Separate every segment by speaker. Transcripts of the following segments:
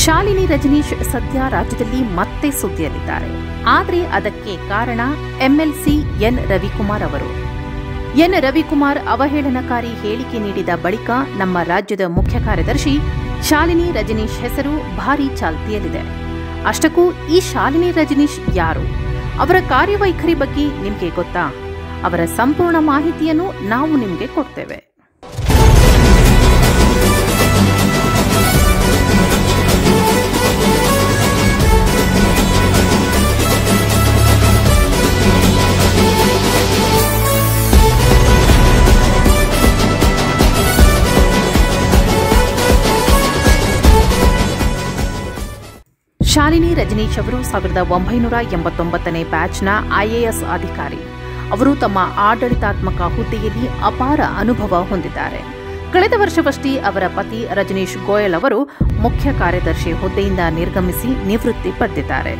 Speaker 1: ಶಾಲಿನಿ ರಜನೀಶ್ ಸದ್ಯ ರಾಜ್ಯದಲ್ಲಿ ಮತ್ತೆ ಸುದ್ದಿಯಲ್ಲಿದ್ದಾರೆ. ಆದರೆ ಅದಕ್ಕೆ ಕಾರಣ ಎಂಎಲ್ಸಿ ಎನ್ ರವಿಕುಮಾರ್ ಅವರು. ಎನ್ ರವಿಕುಮಾರ್ ಅವಹೇಳನಕಾರಿ ಹೇಳಿಕೆ ನೀಡಿದ ಬಳಿಕ ನಮ್ಮ ರಾಜ್ಯದ ಮುಖ್ಯ ಕಾರ್ಯದರ್ಶಿ ಶಾಲಿನಿ ರಜನೀಶ್ ಹೆಸರು ಭಾರೀ ಚಾಲ್ತಿಯಲ್ಲಿದೆ. ಅಷ್ಟಕ್ಕೂ ಈ ಶಾಲಿನಿ ರಜನೀಶ್ ಯಾರು? ಅವರ ಕಾರ್ಯವೈಖರಿ ಬಗ್ಗೆ ನಿಮಗೆ ಗೊತ್ತಾ? ಅವರ ಸಂಪೂರ್ಣ ಮಾಹಿತಿಯನ್ನು ನಾವು ನಿಮಗೆ ಕೊಡ್ತೇವೆ. ಶಾಲಿನಿ ರಜನೀಶ್ ಅವರು 1989ನೇ ಬ್ಯಾಚ್ನ ಐಎಎಸ್ ಅಧಿಕಾರಿ. ಅವರು ತಮ್ಮ ಆಡಳಿತಾತ್ಮಕ ಹುದ್ದೆಯಲ್ಲಿ ಅಪಾರ ಅನುಭವ ಹೊಂದಿದ್ದಾರೆ. ಕಳೆದ ವರ್ಷವಷ್ಟೇ ಅವರ ಪತಿ ರಜನೀಶ್ ಗೋಯಲ್ ಅವರು ಮುಖ್ಯ ಕಾರ್ಯದರ್ಶಿ ಹುದ್ದೆಯಿಂದ ನಿರ್ಗಮಿಸಿ ನಿವೃತ್ತಿ ಪಡೆದಿದ್ದಾರೆ.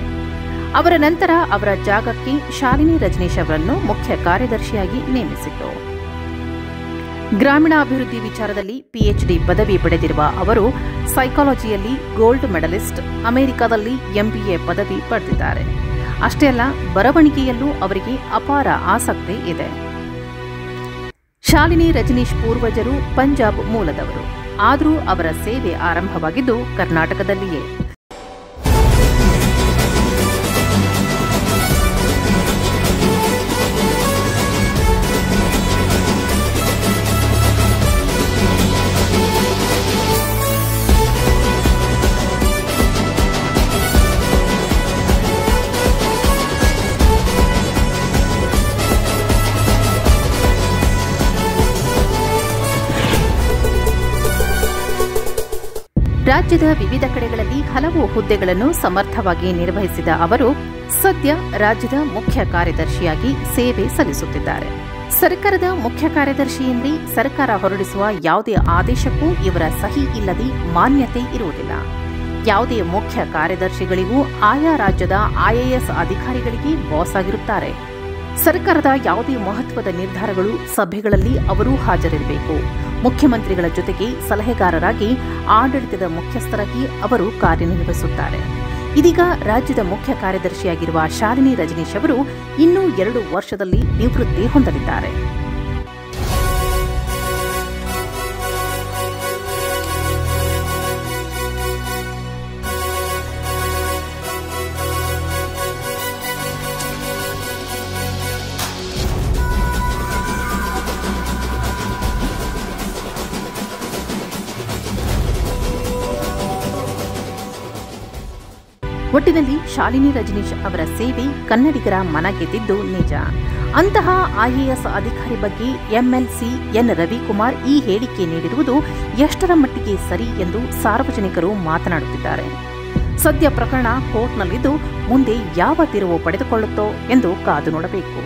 Speaker 1: ಅವರ ನಂತರ ಅವರ ಜಾಗಕ್ಕೆ ಶಾಲಿನಿ ರಜನೀಶ್ ಅವರನ್ನು ಮುಖ್ಯ ಕಾರ್ಯದರ್ಶಿಯಾಗಿ ನೇಮಿಸಿತು. ಗ್ರಾಮೀಣಾಭಿವೃದ್ಧಿ ವಿಚಾರದಲ್ಲಿ ಪಿಎಚ್ಡಿ ಪದವಿ ಪಡೆದಿರುವ ಅವರು ಸೈಕಾಲಜಿಯಲ್ಲಿ ಗೋಲ್ಡ್ ಮೆಡಲಿಸ್ಟ್, ಅಮೆರಿಕದಲ್ಲಿ ಎಂಬಿಎ ಪದವಿ ಪಡೆದಿದ್ದಾರೆ. ಅಷ್ಟೇ ಅಲ್ಲ, ಬರವಣಿಗೆಯಲ್ಲೂ ಅವರಿಗೆ ಅಪಾರ ಆಸಕ್ತಿ ಇದೆ. ಶಾಲಿನಿ ರಜನೀಶ್ ಪೂರ್ವಜರು ಪಂಜಾಬ್ ಮೂಲದವರು. ಆದರೂ ಅವರ ಸೇವೆ ಆರಂಭವಾಗಿದ್ದು ಕರ್ನಾಟಕದಲ್ಲಿಯೇ. ರಾಜ್ಯದ ವಿವಿಧ ಕಡೆಗಳಲ್ಲಿ ಹಲವು ಹುದ್ದೆಗಳನ್ನು ಸಮರ್ಥವಾಗಿ ನಿರ್ವಹಿಸಿದ ಅವರು ಸದ್ಯ ರಾಜ್ಯದ ಮುಖ್ಯ ಕಾರ್ಯದರ್ಶಿಯಾಗಿ ಸೇವೆ ಸಲ್ಲಿಸುತ್ತಿದ್ದಾರೆ. ಸರ್ಕಾರದ ಮುಖ್ಯ ಕಾರ್ಯದರ್ಶಿ ಎಂದರೆ ಸರ್ಕಾರ ಹೊರಡಿಸುವ ಯಾವುದೇ ಆದೇಶಕ್ಕೂ ಇವರ ಸಹಿ ಇಲ್ಲದೆ ಮಾನ್ಯತೆ ಇರುವುದಿಲ್ಲ. ಯಾವುದೇ ಮುಖ್ಯ ಕಾರ್ಯದರ್ಶಿಗಳಿಗೂ ಆಯಾ ರಾಜ್ಯದ ಐಎಎಸ್ ಅಧಿಕಾರಿಗಳಿಗೆ ಬಾಸ್ ಆಗಿರುತ್ತಾರೆ. ಸರ್ಕಾರದ ಯಾವುದೇ ಮಹತ್ವದ ನಿರ್ಧಾರಗಳು, ಸಭೆಗಳಲ್ಲಿ ಅವರು ಹಾಜರಿರಬೇಕು. ಮುಖ್ಯಮಂತ್ರಿಗಳ ಜೊತೆಗೆ ಸಲಹೆಗಾರರಾಗಿ ಆಡಳಿತದ ಮುಖ್ಯಸ್ಥರಾಗಿ ಅವರು ಕಾರ್ಯನಿರ್ವಹಿಸುತ್ತಾರೆ. ಇದೀಗ ರಾಜ್ಯದ ಮುಖ್ಯ ಕಾರ್ಯದರ್ಶಿಯಾಗಿರುವ ಶಾಲಿನಿ ರಜನೀಶ್ ಅವರು ಇನ್ನೂ 2 ವರ್ಷದಲ್ಲಿ ನಿವೃತ್ತಿ ಹೊಂದಲಿದ್ದಾರೆ. ಒಟ್ಟಿನಲ್ಲಿ ಶಾಲಿನಿ ರಜನೀಶ್ ಅವರ ಸೇವೆ ಕನ್ನಡಿಗರ ಮನ ಗೆದ್ದಿದ್ದು ನಿಜ. ಅಂತಹ ಐಎಎಸ್ ಅಧಿಕಾರಿ ಬಗ್ಗೆ ಎಂಎಲ್ಸಿ ಎನ್ ರವಿಕುಮಾರ್ ಈ ಹೇಳಿಕೆ ನೀಡಿರುವುದು ಎಷ್ಟರ ಮಟ್ಟಿಗೆ ಸರಿ ಎಂದು ಸಾರ್ವಜನಿಕರು ಮಾತನಾಡುತ್ತಿದ್ದಾರೆ. ಸದ್ಯ ಪ್ರಕರಣ ಕೋರ್ಟ್ನಲ್ಲಿದ್ದು ಮುಂದೆ ಯಾವ ತಿರುವು ಪಡೆದುಕೊಳ್ಳುತ್ತೋ ಎಂದು ಕಾದು ನೋಡಬೇಕು.